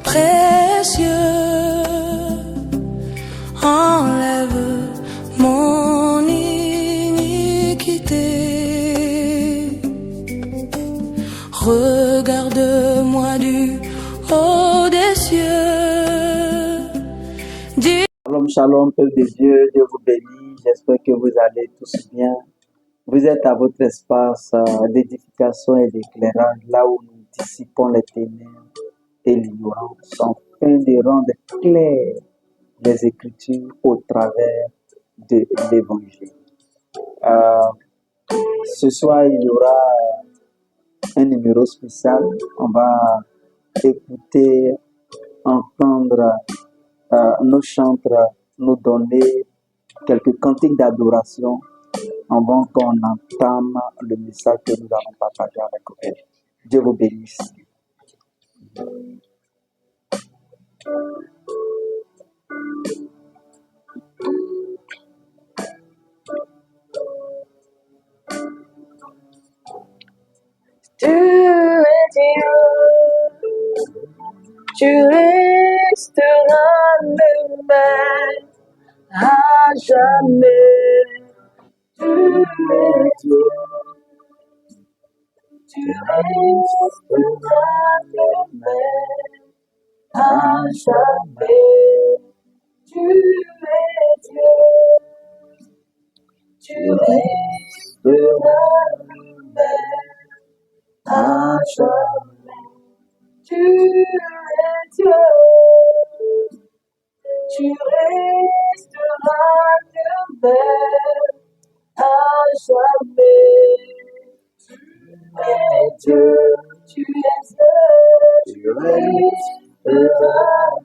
précieux, enlève mon iniquité. Regarde-moi du haut des cieux. Shalom, shalom, peuple de Dieu, Dieu vous bénit. J'espère que vous allez tous bien. Vous êtes à votre espace d'édification et d'éclairage, là où nous dissipons les ténèbres et l'ignorance, afin de rendre claires les Écritures au travers de l'Évangile. Ce soir, il y aura un numéro spécial. On va écouter, entendre nos chantres nous donner quelques cantiques d'adoration avant qu'on entame le message que nous allons partager avec vous. Dieu vous bénisse. Tu resteras le même à jamais. Tu es Dieu. Tu resteras le même à jamais. Tu es Dieu. Tu resteras le même à jamais. Tu es Dieu, tu resteras le même à jamais. Tu es Dieu, tu es Dieu, tu resteras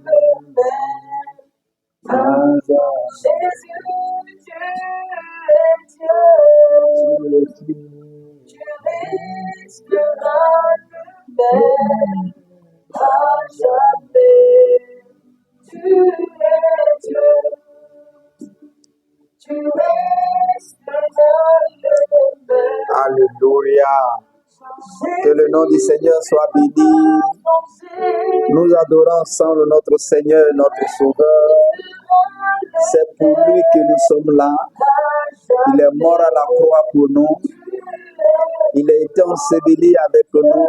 le même à jamais. Jésus, tu es Dieu, tu resteras le même à jamais. Tu es Dieu, tu resteras le même. Alléluia. Que le nom du Seigneur soit béni. Nous adorons ensemble notre Seigneur, notre Sauveur. C'est pour lui que nous sommes là. Il est mort à la croix pour nous. Il a été enseveli avec nous.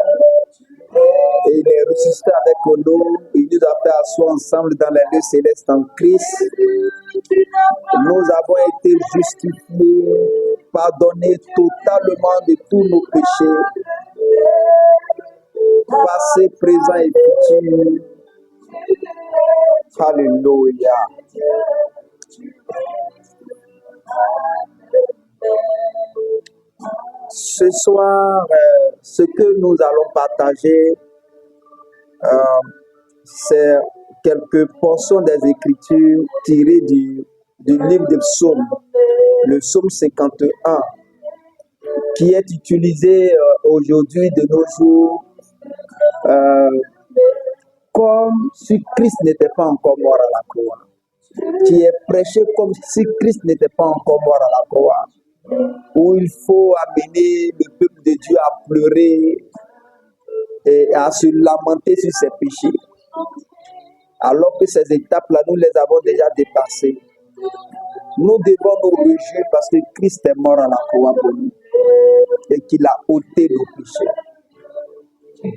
Et il est ressuscité avec nous. Il nous a fait asseoir ensemble dans les lieux célestes en Christ. Nous avons été justifiés, pardonnés totalement de tous nos péchés, passé, présent et futur. Alléluia. Ce soir, ce que nous allons partager, c'est quelques portions des Écritures tirées du livre des psaumes, le psaume 51, qui est utilisé aujourd'hui de nos jours comme si Christ n'était pas encore mort à la croix, qui est prêché comme si Christ n'était pas encore mort à la croix, où il faut amener le peuple de Dieu à pleurer et à se lamenter sur ses péchés, alors que ces étapes-là, nous les avons déjà dépassées. Nous devons nous réjouir parce que Christ est mort à la croix pour nous et qu'il a ôté nos péchés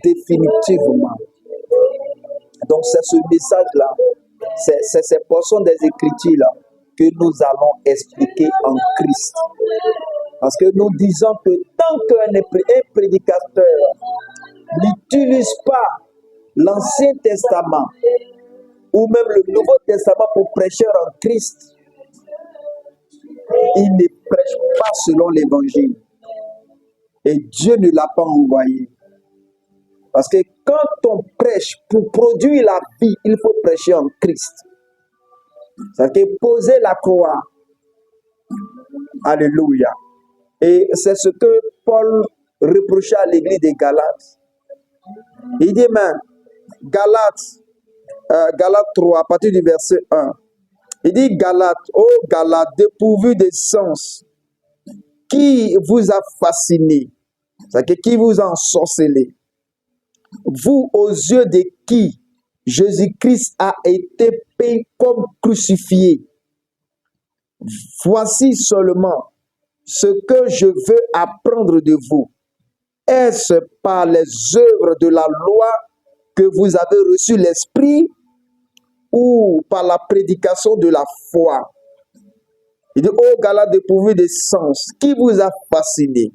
définitivement. Donc c'est ce message-là, c'est ces portions des Écritures-là que nous allons expliquer en Christ. Parce que nous disons que tant qu'un prédicateur n'utilise pas l'Ancien Testament ou même le Nouveau Testament pour prêcher en Christ, il ne prêche pas selon l'Évangile. Et Dieu ne l'a pas envoyé. Parce que quand on prêche pour produire la vie, il faut prêcher en Christ. C'est-à-dire poser la croix. Alléluia. Et c'est ce que Paul reprochait à l'église des Galates. Il dit même, Galates 3, à partir du verset 1. Il dit, Galates, ô Galates, dépourvus de sens, qui vous a fasciné, c'est-à-dire qui vous a ensorcelé, vous aux yeux de qui Jésus-Christ a été peint comme crucifié. Voici seulement ce que je veux apprendre de vous. Est-ce par les œuvres de la loi que vous avez reçu l'Esprit ou par la prédication de la foi? Il dit, ô Galates dépourvus de sens, qui vous a fasciné?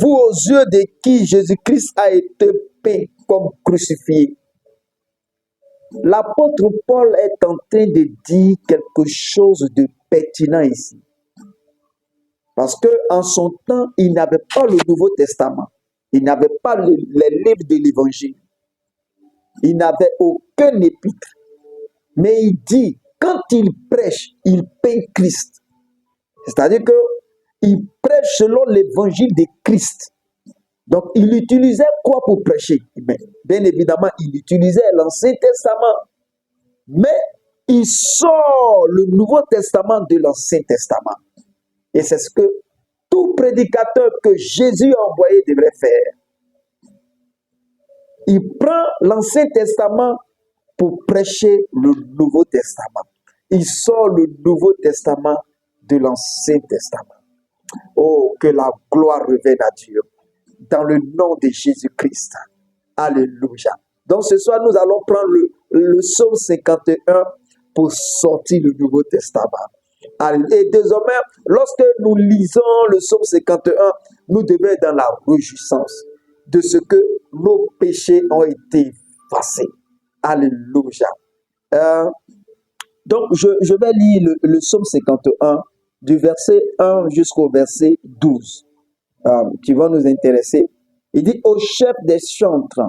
Vous aux yeux de qui Jésus-Christ a été peint comme crucifié. L'apôtre Paul est en train de dire quelque chose de pertinent ici. Parce qu'en son temps, il n'avait pas le Nouveau Testament. Il n'avait pas les livres de l'Évangile. Il n'avait aucun épître. Mais il dit, quand il prêche, il peint Christ. C'est-à-dire qu'il prêche selon l'Évangile de Christ. Donc, il utilisait quoi pour prêcher? Bien évidemment, il utilisait l'Ancien Testament. Mais il sort le Nouveau Testament de l'Ancien Testament. Et c'est ce que tout prédicateur que Jésus a envoyé devrait faire. Il prend l'Ancien Testament pour prêcher le Nouveau Testament. Il sort le Nouveau Testament de l'Ancien Testament. Oh, que la gloire revienne à Dieu. Dans le nom de Jésus-Christ. Alléluia. Donc ce soir, nous allons prendre le psaume 51 pour sortir le Nouveau Testament. Et désormais, lorsque nous lisons le psaume 51, nous devons être dans la réjouissance de ce que nos péchés ont été effacés. Alléluia. Donc, je vais lire le psaume 51 du verset 1 jusqu'au verset 12. Qui va nous intéresser. Il dit au chef des chantres,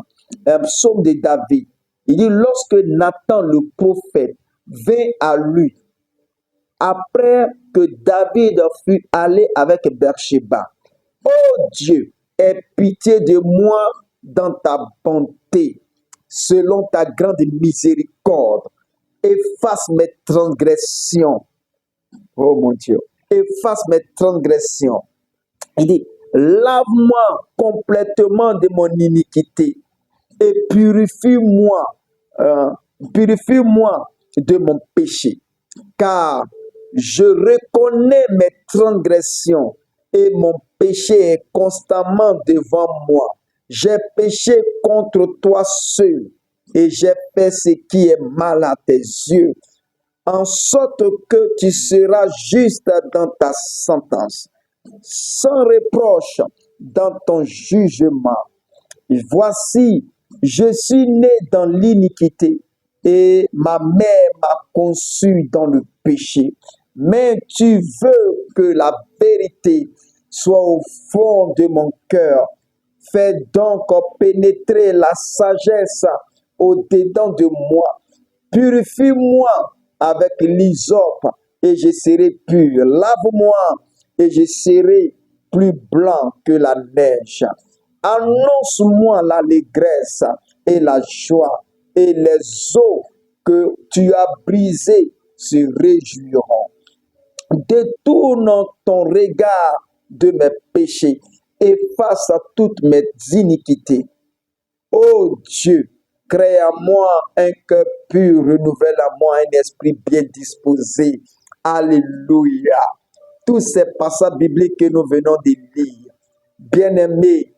un psaume de David. Il dit lorsque Nathan le prophète vint à lui, après que David fut allé avec Bersheba. Oh Dieu, aie pitié de moi dans ta bonté, selon ta grande miséricorde. Efface mes transgressions. Oh mon Dieu, efface mes transgressions. Il dit, lave-moi complètement de mon iniquité et purifie-moi de mon péché, car je reconnais mes transgressions et mon péché est constamment devant moi. J'ai péché contre toi seul et j'ai fait ce qui est mal à tes yeux, en sorte que tu seras juste dans ta sentence, sans reproche dans ton jugement. Voici, je suis né dans l'iniquité et ma mère m'a conçu dans le péché. Mais tu veux que la vérité soit au fond de mon cœur. Fais donc pénétrer la sagesse au-dedans de moi. Purifie-moi avec l'hysope et je serai pur. Lave-moi et je serai plus blanc que la neige. Annonce-moi l'allégresse et la joie, et les eaux que tu as brisées se réjouiront. Détourne ton regard de mes péchés, efface toutes mes iniquités. Ô Dieu, crée à moi un cœur pur, renouvelle à moi un esprit bien disposé. Alléluia. Tous ces passages bibliques que nous venons de lire, bien-aimés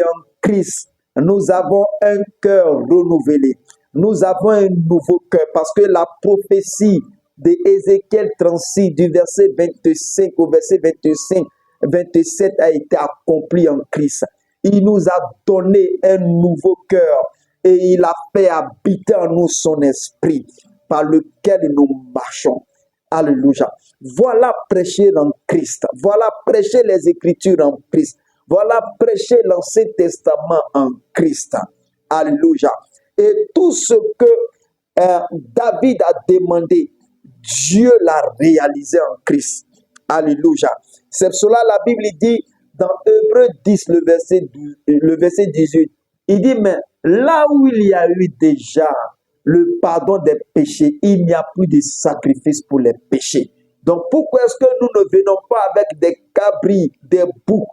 en Christ, nous avons un cœur renouvelé. Nous avons un nouveau cœur parce que la prophétie de Ézéchiel 36 du verset 25 au verset 27 a été accomplie en Christ. Il nous a donné un nouveau cœur et il a fait habiter en nous son esprit par lequel nous marchons. Alléluia. Voilà prêcher en Christ. Voilà prêcher les Écritures en Christ. Voilà prêcher l'Ancien Testament en Christ. Alléluia. Et tout ce que David a demandé, Dieu l'a réalisé en Christ. Alléluia. C'est cela la Bible dit dans Hébreux 10, le verset 18. Il dit, mais là où il y a eu déjà le pardon des péchés, il n'y a plus de sacrifice pour les péchés. Donc pourquoi est-ce que nous ne venons pas avec des cabris, des boucs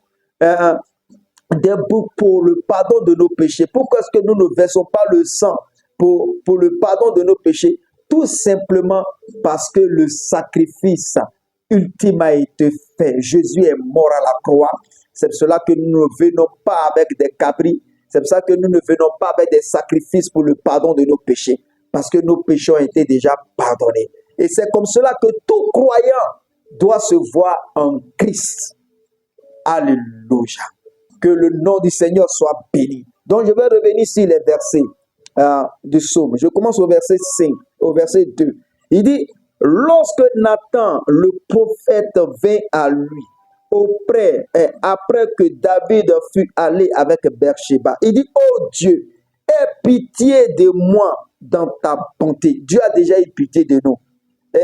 pour le pardon de nos péchés? Pourquoi est-ce que nous ne versons pas le sang pour le pardon de nos péchés, tout simplement parce que le sacrifice ultime a été fait. Jésus est mort à la croix. C'est pour cela que nous ne venons pas avec des cabris. C'est pour ça que nous ne venons pas avec des sacrifices pour le pardon de nos péchés. Parce que nos péchés ont été déjà pardonnés. Et c'est comme cela que tout croyant doit se voir en Christ. Alléluia. Que le nom du Seigneur soit béni. Donc je vais revenir sur les versets du psaume. Je commence au verset 5, au verset 2. Il dit, lorsque Nathan, le prophète, vint à lui, après que David fut allé avec Beersheba, il dit, oh Dieu, aie pitié de moi dans ta bonté. Dieu a déjà eu pitié de nous.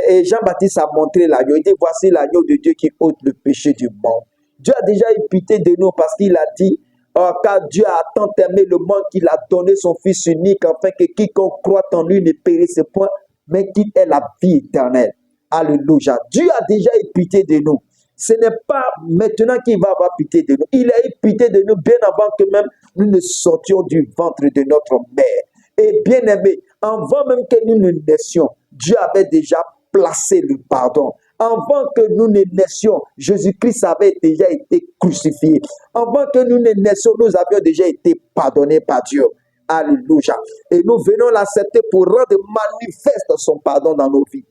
Et Jean-Baptiste a montré l'agneau. Il dit, voici l'agneau de Dieu qui ôte le péché du monde. Dieu a déjà eu pitié de nous parce qu'il a dit, car Dieu a tant aimé le monde qu'il a donné son Fils unique, afin que quiconque croit en lui ne périsse point, mais qu'il ait la vie éternelle. Alléluia. Dieu a déjà eu pitié de nous. Ce n'est pas maintenant qu'il va avoir pitié de nous. Il a eu pitié de nous bien avant que même nous ne sortions du ventre de notre mère. Et bien aimé, avant même que nous ne naissions, Dieu avait déjà placé le pardon. Avant que nous ne naissions, Jésus-Christ avait déjà été crucifié. Avant que nous ne naissions, nous avions déjà été pardonnés par Dieu. Alléluia. Et nous venons l'accepter pour rendre manifeste son pardon dans nos vies.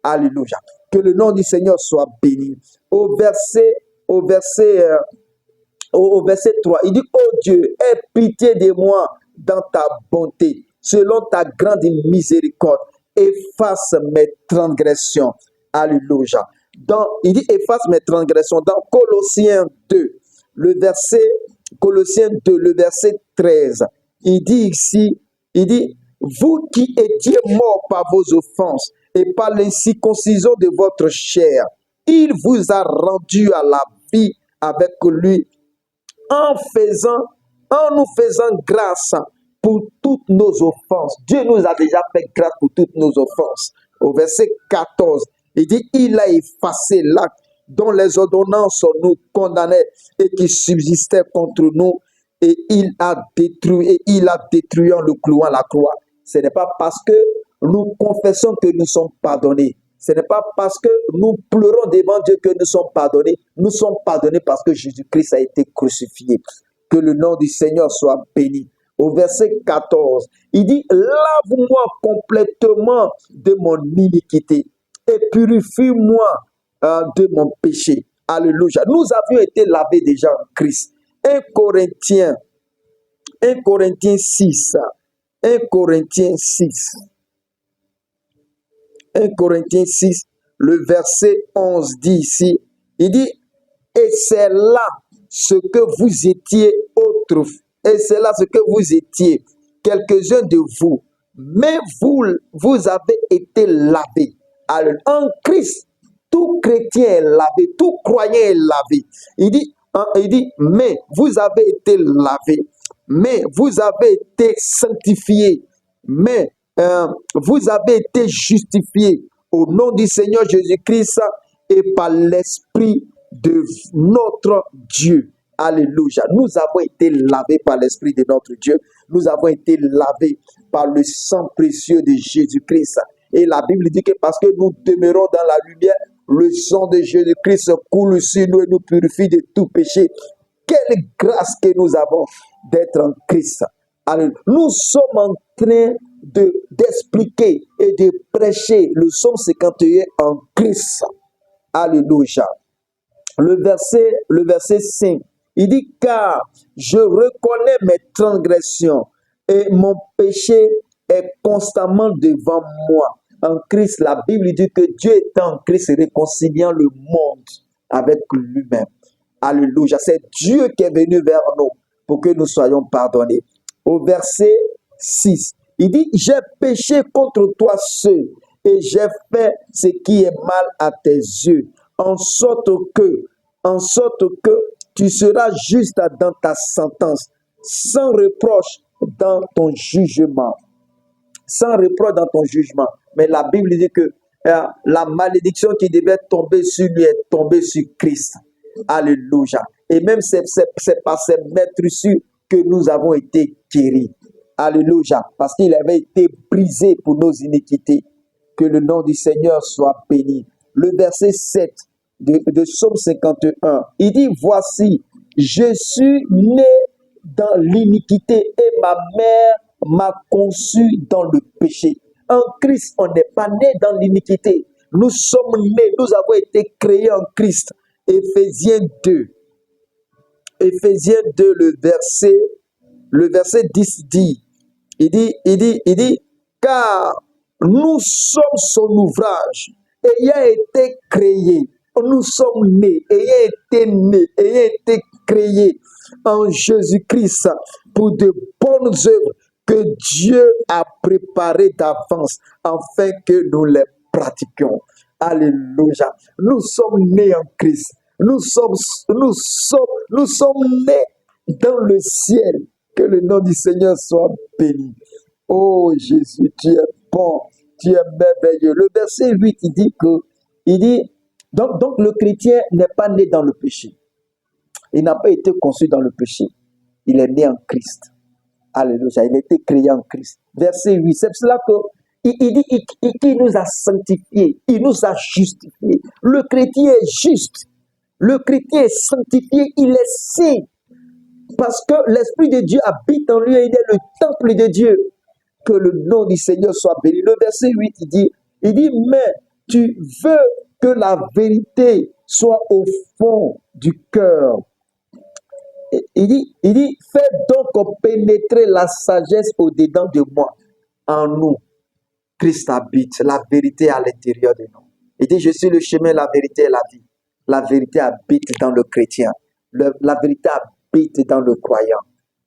Alléluia. Que le nom du Seigneur soit béni. Au verset 3, il dit, oh Dieu, aie pitié de moi dans ta bonté, selon ta grande miséricorde, efface mes transgressions. Alléluia. Il dit, efface mes transgressions. Dans Colossiens 2, le verset 13, il dit ici, il dit, vous qui étiez morts par vos offenses et par l'incirconcision de votre chair, il vous a rendu à la vie avec lui en nous faisant grâce pour toutes nos offenses. Dieu nous a déjà fait grâce pour toutes nos offenses. Au verset 14, il dit, il a effacé l'acte dont les ordonnances nous condamnaient et qui subsistait contre nous, et il a détruit en le clouant à la croix. Ce n'est pas parce que nous confessons que nous sommes pardonnés. Ce n'est pas parce que nous pleurons devant Dieu que nous sommes pardonnés. Nous sommes pardonnés parce que Jésus-Christ a été crucifié. Que le nom du Seigneur soit béni. Au verset 14, il dit, lave-moi complètement de mon iniquité et purifie-moi de mon péché. Alléluia. Nous avions été lavés déjà en Christ. 1 Corinthiens 6. 1 Corinthiens 6, le verset 11 dit ici, il dit, et c'est là ce que vous étiez autrefois, et c'est là ce que vous étiez, quelques-uns de vous, mais vous avez été lavés. Alors, en Christ, tout chrétien est lavé, tout croyant est lavé. Il dit, mais vous avez été lavés, mais vous avez été sanctifiés, mais vous avez été justifiés au nom du Seigneur Jésus-Christ et par l'Esprit de notre Dieu. Alléluia. Nous avons été lavés par l'Esprit de notre Dieu. Nous avons été lavés par le sang précieux de Jésus-Christ. Et la Bible dit que parce que nous demeurons dans la lumière, le sang de Jésus-Christ coule sur nous et nous purifie de tout péché. Quelle grâce que nous avons d'être en Christ. Alléluia. Nous sommes en train d'expliquer et de prêcher le psaume 51 en Christ. Alléluia. Le verset 5, il dit, car je reconnais mes transgressions et mon péché est constamment devant moi. En Christ, la Bible dit que Dieu est en Christ réconciliant le monde avec lui-même. Alléluia. C'est Dieu qui est venu vers nous pour que nous soyons pardonnés. Au verset 6, il dit, j'ai péché contre toi seul et j'ai fait ce qui est mal à tes yeux, en sorte que tu seras juste dans ta sentence, sans reproche dans ton jugement. Sans reproche dans ton jugement. Mais la Bible dit que la malédiction qui devait tomber sur lui est tombée sur Christ. Alléluia. Et même c'est par ces maîtresses que nous avons été guéris. Alléluia. Parce qu'il avait été brisé pour nos iniquités. Que le nom du Seigneur soit béni. Le verset 7 de Psaume 51, il dit, voici, je suis né dans l'iniquité et ma mère m'a conçu dans le péché. En Christ, on n'est pas né dans l'iniquité. Nous sommes nés, nous avons été créés en Christ. Éphésiens 2. Éphésiens 2, le verset 10 dit, il dit, car nous sommes son ouvrage, ayant été créés. Nous sommes nés, ayant été créés en Jésus-Christ pour de bonnes œuvres que Dieu a préparées d'avance afin que nous les pratiquions. Alléluia. Nous sommes nés en Christ. Nous sommes nés dans le ciel. Que le nom du Seigneur soit béni. Oh Jésus, tu es bon, tu es merveilleux. Le verset 8, il dit, donc le chrétien n'est pas né dans le péché. Il n'a pas été conçu dans le péché. Il est né en Christ. Alléluia. Il a été créé en Christ. Verset 8, c'est cela qu'il dit qu'il nous a sanctifiés, il nous a justifiés. Le chrétien est juste. Le chrétien est sanctifié, il est saint. Parce que l'Esprit de Dieu habite en lui et il est le temple de Dieu. Que le nom du Seigneur soit béni. Le verset 8, il dit, mais tu veux que la vérité soit au fond du cœur. Il dit, fais donc pénétrer la sagesse au-dedans de moi. En nous, Christ habite, la vérité à l'intérieur de nous. Il dit, je suis le chemin, la vérité et la vie. La vérité habite dans le chrétien. La vérité habite dans le croyant.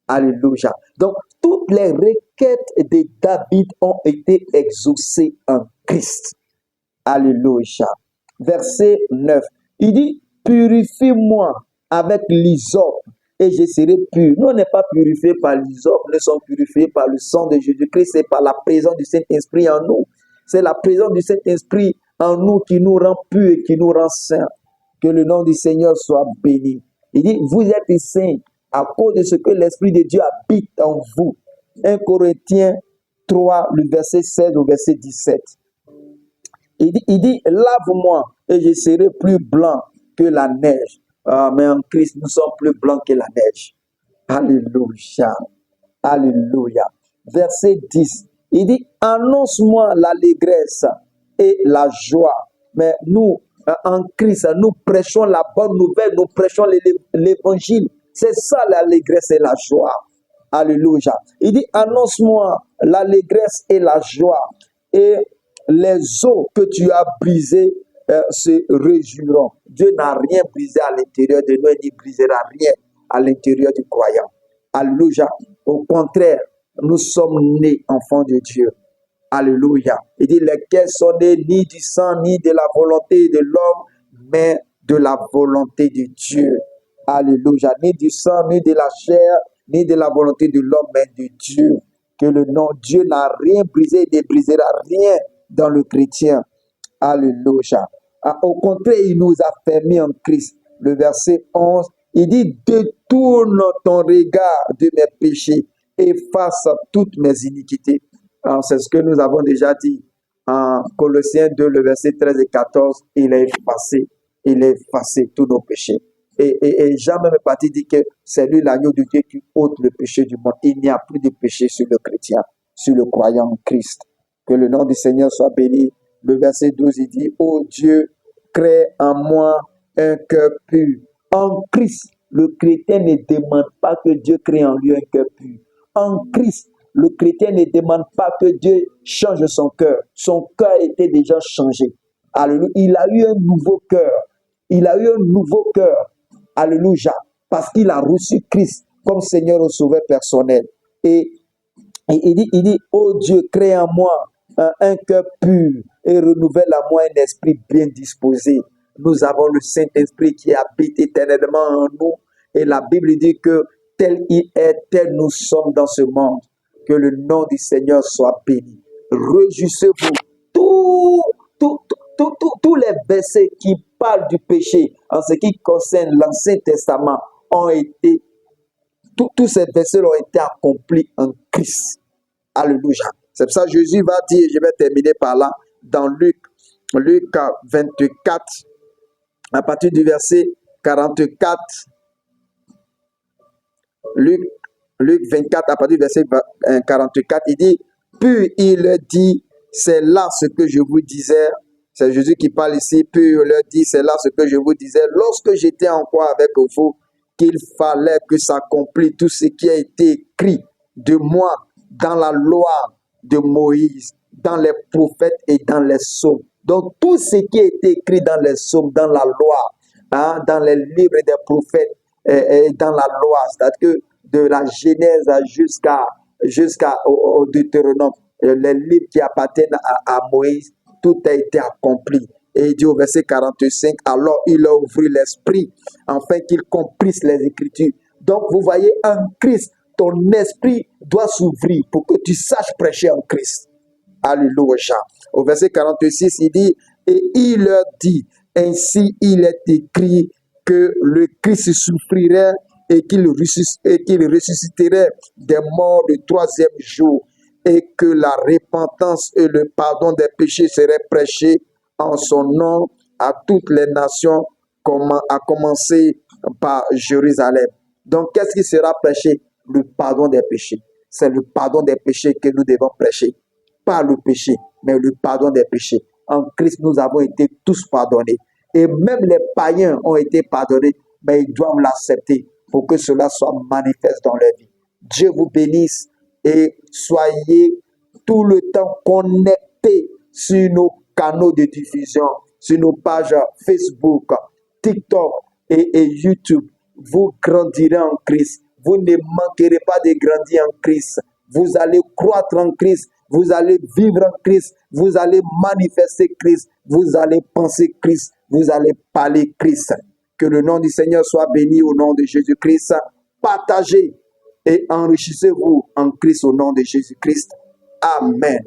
Alléluia. Donc, toutes les requêtes de David ont été exaucées en Christ. Alléluia. Verset 9. Il dit, purifie-moi avec l'hysope et je serai pur. Nous, on n'est pas purifiés par l'hysope, nous sommes purifiés par le sang de Jésus-Christ et par la présence du Saint-Esprit en nous. C'est la présence du Saint-Esprit en nous qui nous rend purs et qui nous rend saints. Que le nom du Seigneur soit béni. Il dit, vous êtes saints à cause de ce que l'Esprit de Dieu habite en vous. 1 Corinthiens 3, le verset 16 au verset 17. Il dit, lave-moi et je serai plus blanc que la neige. Mais en Christ, nous sommes plus blancs que la neige. Alléluia. Alléluia. Verset 10. Il dit, annonce-moi l'allégresse et la joie. Mais nous, en Christ, nous prêchons la bonne nouvelle, nous prêchons l'évangile. C'est ça l'allégresse et la joie. Alléluia. Il dit, annonce-moi l'allégresse et la joie. Et les eaux que tu as brisées se réjouiront. Dieu n'a rien brisé à l'intérieur de nous, il ne brisera rien à l'intérieur du croyant. Alléluia. Au contraire, nous sommes nés enfants de Dieu. Alléluia. Il dit, lesquels sont nés ni du sang, ni de la volonté de l'homme, mais de la volonté de Dieu. Alléluia. Ni du sang, ni de la chair, ni de la volonté de l'homme, mais de Dieu. Que le nom Dieu n'a rien brisé, il ne brisera rien dans le chrétien. Alléluia. Au contraire, il nous a permis en Christ. Le verset 11, il dit, détourne ton regard de mes péchés, efface toutes mes iniquités. C'est ce que nous avons déjà dit en Colossiens 2, le verset 13 et 14. Il a effacé tous nos péchés. Et Jean même parti dit que c'est lui l'agneau de Dieu qui ôte le péché du monde. Il n'y a plus de péché sur le chrétien, sur le croyant en Christ. Que le nom du Seigneur soit béni. Le verset 12, il dit, ô Dieu, crée en moi un cœur pur. En Christ, le chrétien ne demande pas que Dieu crée en lui un cœur pur. En Christ, le chrétien ne demande pas que Dieu change son cœur. Son cœur était déjà changé. Alléluia. Il a eu un nouveau cœur. Il a eu un nouveau cœur. Alléluia. Parce qu'il a reçu Christ comme Seigneur et Sauveur personnel. Et il dit, ô Dieu, crée en moi un cœur pur et renouvelle à moi un esprit bien disposé. Nous avons le Saint-Esprit qui habite éternellement en nous. Et la Bible dit que tel il est, tel nous sommes dans ce monde. Que le nom du Seigneur soit béni. Réjouissez-vous. Tous les versets qui parlent du péché en ce qui concerne l'Ancien Testament ont été, tous ces versets ont été accomplis en Christ. Alléluia. C'est pour ça que Jésus va dire, je vais terminer par là, dans Luc 24, à partir du verset 44, Luc 24, à partir du verset 44, il dit, puis il leur dit, c'est là ce que je vous disais, c'est Jésus qui parle ici, puis il leur dit, c'est là ce que je vous disais, lorsque j'étais encore avec vous, qu'il fallait que s'accomplisse tout ce qui a été écrit de moi dans la loi de Moïse, dans les prophètes et dans les psaumes. Donc tout ce qui a été écrit dans les psaumes, dans la loi, dans les livres des prophètes et dans la loi, c'est-à-dire que de la Genèse jusqu'au Deutéronome, les livres qui appartiennent à Moïse, tout a été accompli. Et il dit au verset 45, alors il leur ouvrit l'esprit, afin qu'ils comprissent les Écritures. Donc vous voyez, en Christ, ton esprit doit s'ouvrir pour que tu saches prêcher en Christ. Alléluia. Au verset 46, il dit, et il leur dit, ainsi il est écrit que le Christ souffrirait et qu'il ressusciterait des morts le troisième jour, et que la repentance et le pardon des péchés seraient prêchés en son nom à toutes les nations, à commencer par Jérusalem. Donc, qu'est-ce qui sera prêché? Le pardon des péchés. C'est le pardon des péchés que nous devons prêcher. Pas le péché, mais le pardon des péchés. En Christ, nous avons été tous pardonnés. Et même les païens ont été pardonnés, mais ils doivent l'accepter pour que cela soit manifeste dans leur vie. Dieu vous bénisse et soyez tout le temps connectés sur nos canaux de diffusion, sur nos pages Facebook, TikTok et YouTube. Vous grandirez en Christ. Vous ne manquerez pas de grandir en Christ. Vous allez croître en Christ. Vous allez vivre en Christ. Vous allez manifester Christ. Vous allez penser Christ. Vous allez parler Christ. Que le nom du Seigneur soit béni au nom de Jésus-Christ. Partagez et enrichissez-vous en Christ au nom de Jésus-Christ. Amen.